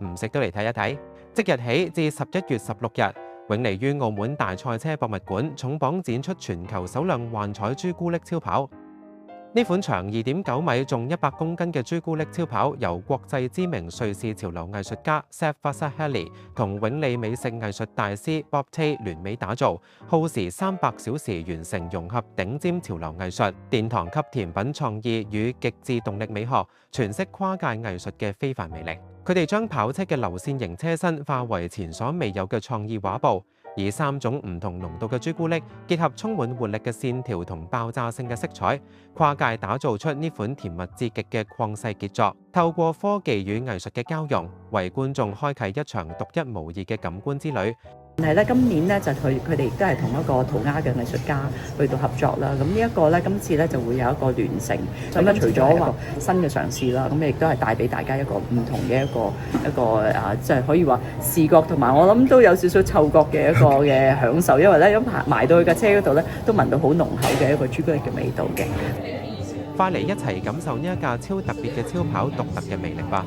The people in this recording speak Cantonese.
唔食都嚟睇一睇。即日起至11月16日，永利於澳門大賽車博物館重磅展出全球首輛幻彩朱古力超跑。呢款長2.9米、重100公斤嘅朱古力超跑，由國際知名瑞士潮流藝術家 Sepp Vasarhelyi 同永利美食藝術大師 Bob Tay 聯美打造，耗時300小時完成融合頂尖潮流藝術、殿堂級甜品創意與極致動力美學，詮釋跨界藝術嘅非凡魅力。佢哋將跑車嘅流線型車身化為前所未有嘅創意畫布，以3種唔同濃度嘅朱古力結合充滿活力嘅線條同爆炸性嘅色彩，跨界打造出呢款甜蜜至極嘅曠世傑作。透過科技與藝術嘅交融，為觀眾開啟一場獨一無二嘅感官之旅。但係咧，今年咧就佢哋都係同一個塗鴉嘅藝術家去到合作啦。咁呢一個咧，今次咧就會有一個聯乘。咁咧，除咗話新嘅嘗試啦，咁亦都係帶俾大家一個唔同嘅一個即係可以話視覺同埋我諗都有少少嗅覺嘅一個嘅享受。因為咧，埋到去架車嗰度咧，都聞到好濃厚嘅一個朱古力嘅味道嘅。快嚟一齊感受呢一架超特別嘅超跑獨特嘅魅力吧！